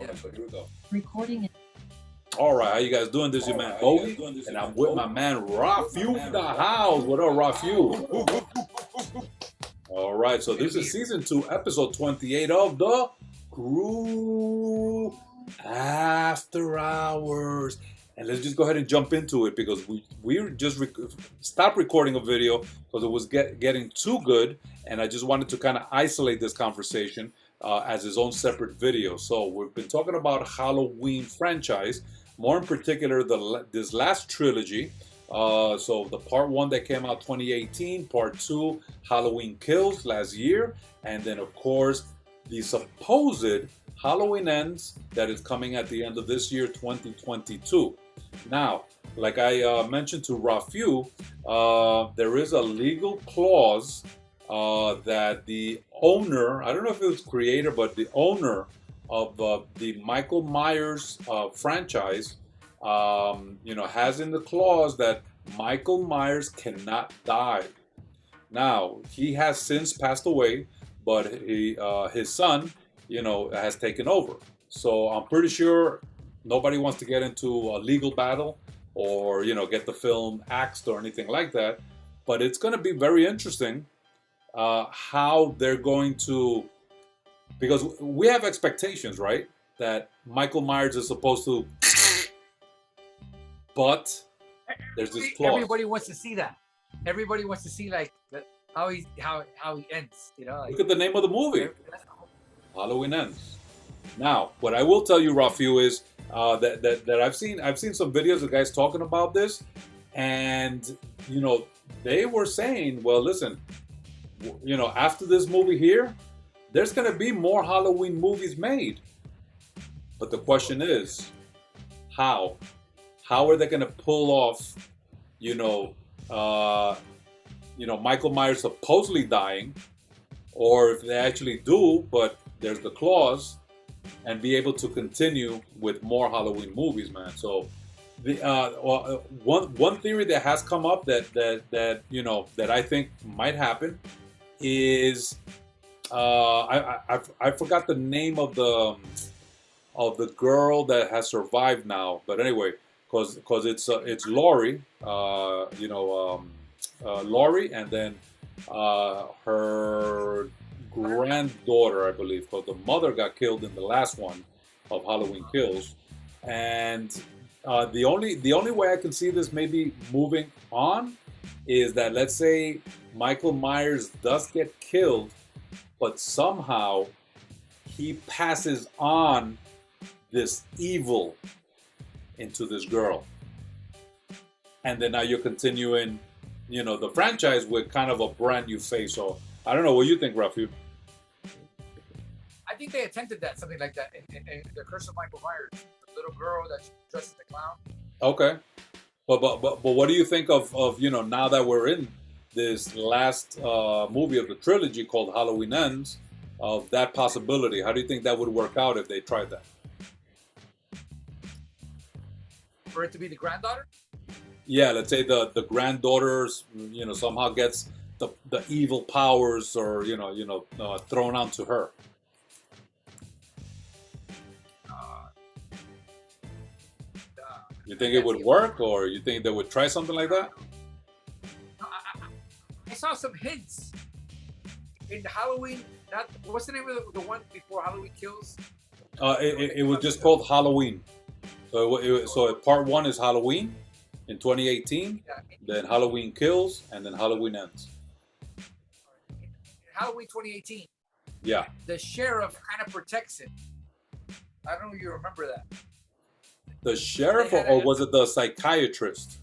Okay, so here we go. Recording. All right, how you guys doing? This is your man Bogy, and I'm with my man RAFEW in the house. What up, RAFEW? All right, so this is season 2, episode 28 of the CREW After Hours. And let's just go ahead and jump into it because we just stopped recording a video because it was getting too good, and I just wanted to kind of isolate this conversation as its own separate video. So we've been talking about Halloween franchise, more in particular this last trilogy. So the part 1 that came out 2018, part 2 Halloween Kills last year, and then of course the supposed Halloween Ends that is coming at the end of this year, 2022. Now, like I mentioned to RAFEW, there is a legal clause that the owner, I don't know if it was creator, but the owner of the Michael Myers franchise, has in the clause that Michael Myers cannot die. Now, he has since passed away, but his son, has taken over. So I'm pretty sure nobody wants to get into a legal battle or, get the film axed or anything like that. But it's going to be very interesting how they're going to, because we have expectations, right? That Michael Myers is supposed to, but there's this clause. Everybody wants to see that. Everybody wants to see how he ends. Look at the name of the movie. Halloween Ends. Now, what I will tell you, RAFEW, is that I've seen some videos of guys talking about this, and they were saying, well, listen, after this movie here, there's gonna be more Halloween movies made. But the question is, how? How are they gonna pull off, Michael Myers supposedly dying, or if they actually do, but there's the clause, and be able to continue with more Halloween movies, man. So the one theory that has come up that I think might happen is I forgot the name of the girl that has survived now, but anyway, because it's Laurie, Laurie, and then her granddaughter, I believe, because the mother got killed in the last one of Halloween Kills, and the only way I can see this maybe moving on is that, let's say Michael Myers does get killed, but somehow he passes on this evil into this girl, and then now you're continuing the franchise with kind of a brand new face. So I don't know what you think, RAFEW. I think they attempted something like that in The Curse of Michael Myers, the little girl that's dressed as a clown. Okay, but what do you think of now that we're in this last movie of the trilogy called Halloween Ends, of that possibility? How do you think that would work out if they tried that? For it to be the granddaughter? Yeah, let's say the granddaughter, somehow gets the evil powers, or thrown onto her. You think it would work, or you think they would try something like that? I saw some hints in Halloween. What's the name of the one before Halloween Kills? It was just called Halloween. So part 1 is Halloween in 2018, then Halloween Kills, and then Halloween Ends. Halloween 2018. Yeah. The sheriff kind of protects him. I don't know if you remember that. The sheriff, or was it the psychiatrist?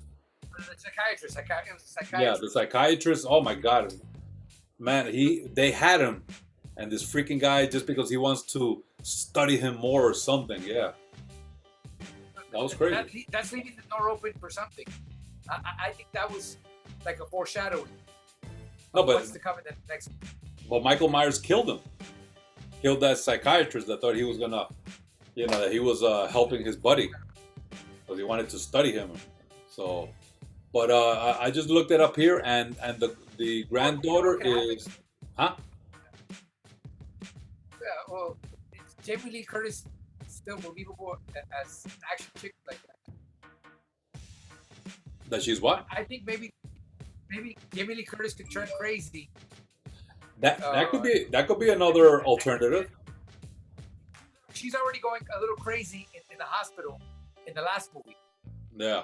The psychiatrist. Yeah, the psychiatrist. Oh my God, man, they had him, and this freaking guy, just because he wants to study him more or something. Yeah, that was crazy. That's leaving the door open for something. I think that was like a foreshadowing. No, but what's to come in the next. Well, Michael Myers killed him. Killed that psychiatrist that thought he was gonna, that he was helping his buddy, because he wanted to study him. So, but I just looked it up here, and the granddaughter is, huh? Yeah, well, Jamie Lee Curtis still believable as an action chick like that. That she's what? I think maybe Jamie Lee Curtis could turn crazy. That could be another alternative. She's already going a little crazy in the hospital in the last movie. Yeah.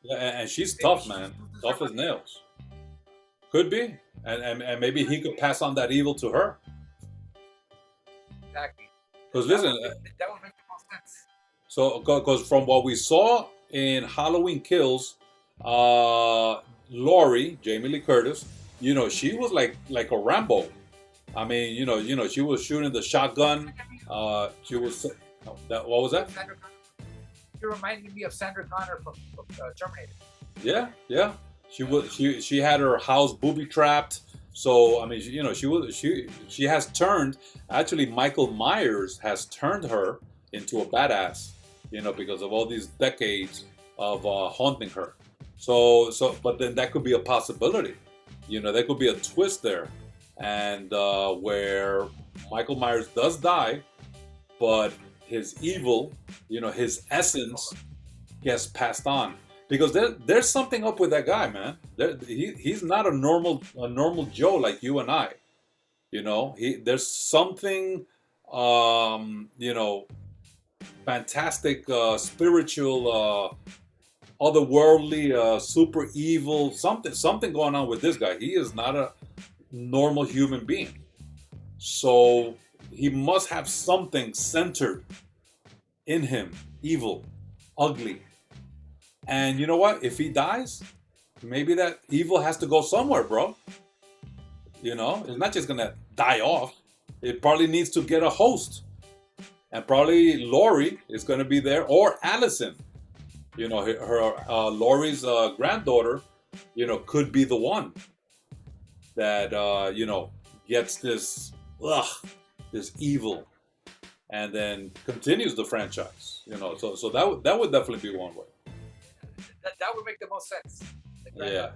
Yeah, and she's tough, man. Tough as nails. Could be. And maybe he could pass on that evil to her. Exactly. Because listen, that would make the most sense. so because from what we saw in Halloween Kills, Laurie, Jamie Lee Curtis, she was like a Rambo. I mean, she was shooting the shotgun. She was that. What was that? You reminded me of Sandra Connor from Terminator. Yeah, yeah. She had her house booby trapped. So I mean, she has turned. Actually, Michael Myers has turned her into a badass. Because of all these decades of haunting her. But then that could be a possibility. There could be a twist there, and where Michael Myers does die, but his evil, his essence gets passed on. Because there's something up with that guy, man. He's not a normal Joe like you and I. There's something, fantastic, spiritual, otherworldly, super evil, something going on with this guy. He is not a normal human being. So he must have something centered in him, evil, ugly. And you know what? If he dies, maybe that evil has to go somewhere, bro. It's not just gonna die off. It probably needs to get a host. And probably Laurie is gonna be there, or Allison. Her Laurie's granddaughter, could be the one that gets this evil, and then continues the franchise. So that would definitely be one way. That would make the most sense. Yeah.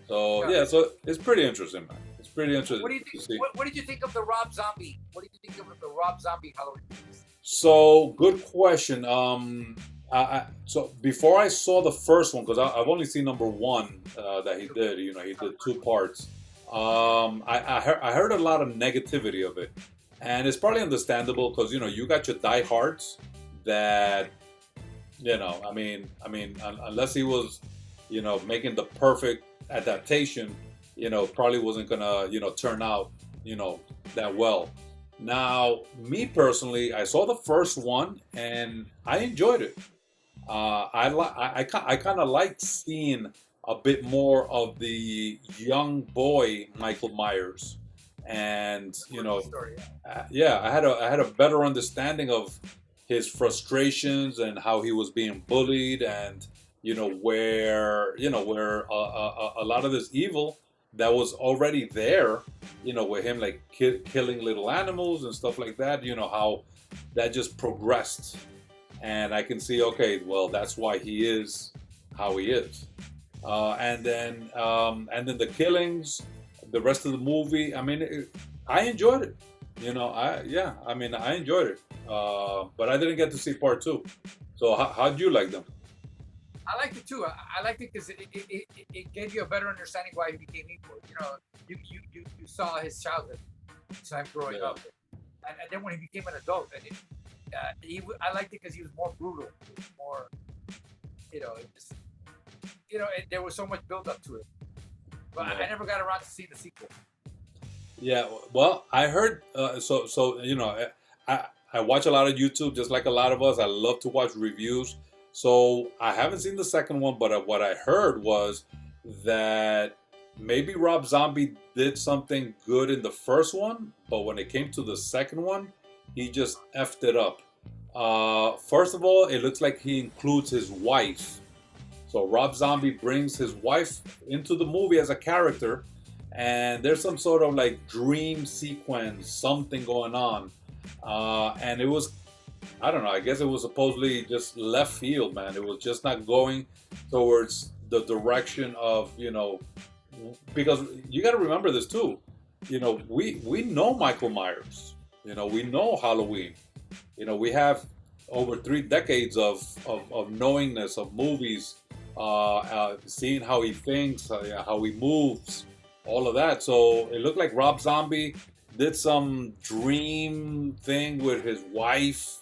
So it's pretty interesting, man. It's pretty interesting. What do you think? What did you think of the Rob Zombie? What did you think of the Rob Zombie Halloween movies? So good question. So before I saw the first one, because I've only seen number one that he did. He did 2 parts. I heard a lot of negativity of it, and it's probably understandable because you got your diehards that I mean unless he was making the perfect adaptation, probably wasn't gonna turn out that well. Now, me personally, I saw the first one and I enjoyed it. I kind of like seeing a bit more of the young boy Michael Myers, and yeah, I had a better understanding of his frustrations and how he was being bullied, and where a lot of this evil that was already there, with him like killing little animals and stuff like that, how that just progressed. And I can see, okay, well, that's why he is how he is. And then the killings, the rest of the movie, I mean, I enjoyed it. I enjoyed it. But I didn't get to see part 2. So how'd you like them? I liked it too. I liked it because it gave you a better understanding why he became evil. You saw his childhood, you saw him growing up, and then when he became an adult, and I liked it because he was more brutal, more, there was so much build up to it. But I never got around to seeing the sequel. Yeah, well, I heard. I watch a lot of YouTube, just like a lot of us. I love to watch reviews. So I haven't seen the second one, but what I heard was that maybe Rob Zombie did something good in the first one, but when it came to the second one, he just effed it up. First of all, it looks like he includes his wife. So Rob Zombie brings his wife into the movie as a character, and there's some sort of like dream sequence, something going on. And it was, I don't know, I guess it was supposedly just left field, man. It was just not going towards the direction of, because you got to remember this too. We know Michael Myers. We know Halloween. You know, we have over 3 decades of knowingness of movies, seeing how he thinks, how he moves, all of that. So it looked like Rob Zombie did some dream thing with his wife.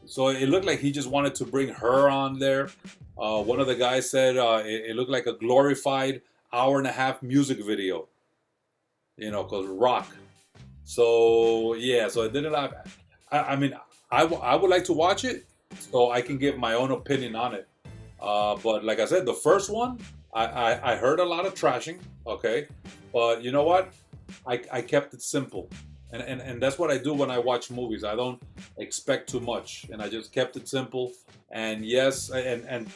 So it looked like he just wanted to bring her on there. One of the guys said it looked like a glorified hour-and-a-half music video, you know, called rock. So yeah, so it didn't have. I mean, I would like to watch it so I can give my own opinion on it. But like I said, the first one, I heard a lot of trashing. Okay, but you know what? I kept it simple, and that's what I do when I watch movies. I don't expect too much, and I just kept it simple. And yes, and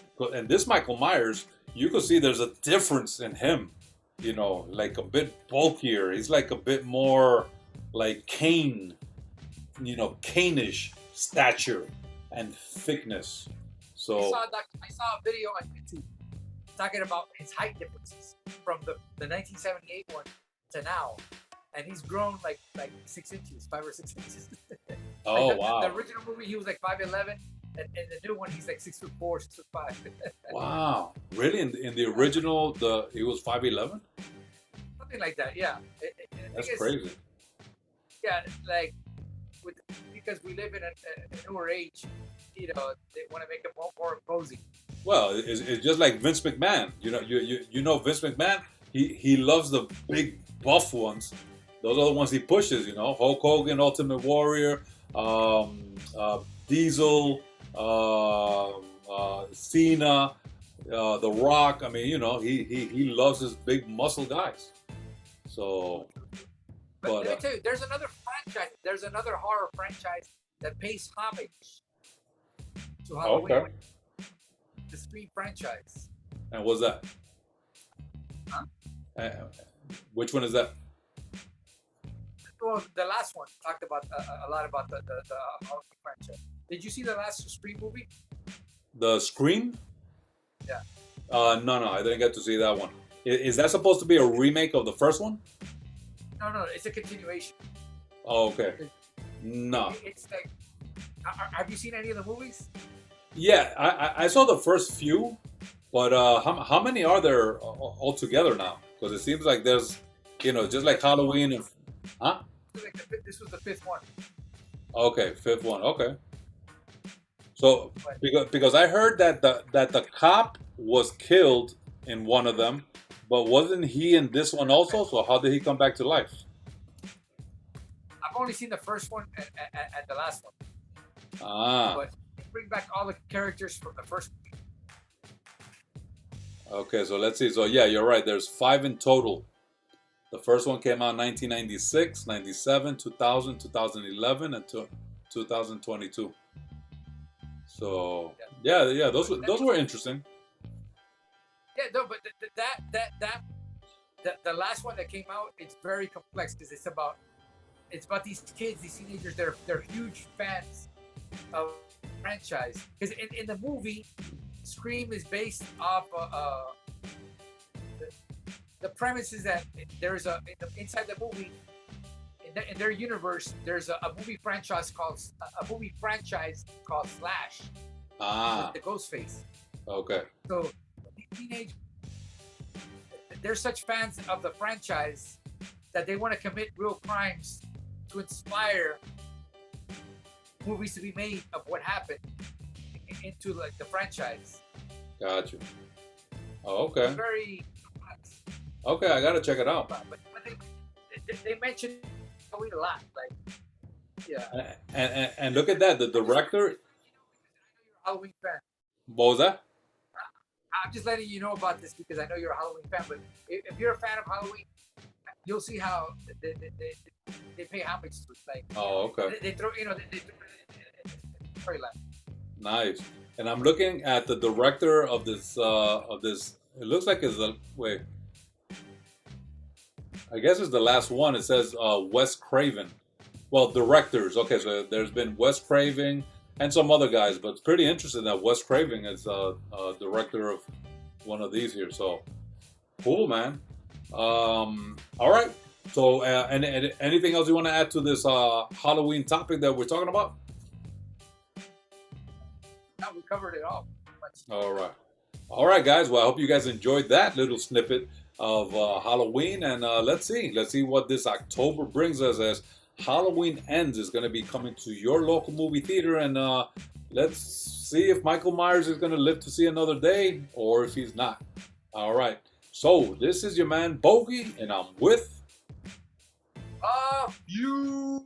this Michael Myers, you could see there's a difference in him. You know, like a bit bulkier. He's like a bit more like Kane, you know, Kane-ish stature and thickness. So I saw a video on YouTube talking about his height differences from the 1978 one to now, and he's grown like 6 inches, 5 or 6 inches. oh like wow, the original movie he was like 5'11", and the new one he's like 6'4", 6'5". wow, really? In the original, he was 5'11". Something like that, yeah. That's crazy. Yeah, like because we live in a newer age, you know, they want to make it more imposing. Well, it's just like Vince McMahon. You know, you know Vince McMahon. He loves the big buff ones. Those are the ones he pushes. You know, Hulk Hogan, Ultimate Warrior, Diesel, Cena, The Rock. I mean, you know, he loves his big muscle guys. So, But let me tell you, there's another franchise. There's another horror franchise that pays homage to Halloween. okay. The Scream franchise. And what's that? Huh? Which one is that? Well, the last one talked about a lot about the Halloween franchise. Did you see the last Scream movie? The Scream? Yeah. No, I didn't get to see that one. Is that supposed to be a remake of the first one? No, it's a continuation. Oh, okay. No. It's like, have you seen any of the movies? Yeah, I saw the first few, but how many are there altogether now? Because it seems like there's, you know, just like Halloween and, huh? This was the 5th one. Okay, 5th one. Okay. So because I heard that the cop was killed in one of them, but wasn't he in this one also? So how did he come back to life? I've only seen the first one and the last one. Ah. But they bring back all the characters from the first movie. Okay, so let's see. So yeah, you're right. There's 5 in total. The first one came out in 1996, 97, 2000, 2011, and 2022. So yeah, those were interesting. Yeah, no, but the last one that came out, it's very complex because it's about these kids, these teenagers. They're huge fans of the franchise because in the movie, Scream is based off the premise is that there's inside the movie in their universe there's a movie franchise called Slash. Ah. With the Ghostface. Okay. So teenage, they're such fans of the franchise that they want to commit real crimes to inspire movies to be made of what happened into like the franchise. Got you. Oh, okay. It's very complex. Okay, I gotta check it out. But they mention Halloween a lot, like yeah. And look at that, the director. You're a Halloween fan. What was that? I'm just letting you know about this because I know you're a Halloween fan. But if you're a fan of Halloween, you'll see how they pay homage to it. Like, oh, okay. They throw, you know, they throw storyline. Nice. And I'm looking at the director of this. It looks like it's the wait. I guess it's the last one. It says Wes Craven. Well, directors. Okay, so there's been Wes Craven and some other guys, but it's pretty interesting that Wes Craven is director of one of these here. So cool, man. All right. So, and anything else you want to add to this Halloween topic that we're talking about? Now we covered it all. All right. All right, guys. Well, I hope you guys enjoyed that little snippet of Halloween. And let's see what this October brings us as Halloween Ends is going to be coming to your local movie theater. And let's see if Michael Myers is going to live to see another day or if he's not. All right. So this is your man Bogy, and I'm with you.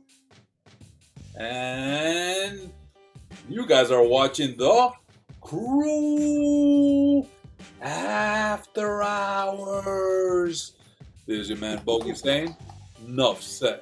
And you guys are watching the CREW After Hours. This is your man Bogy saying, enough said.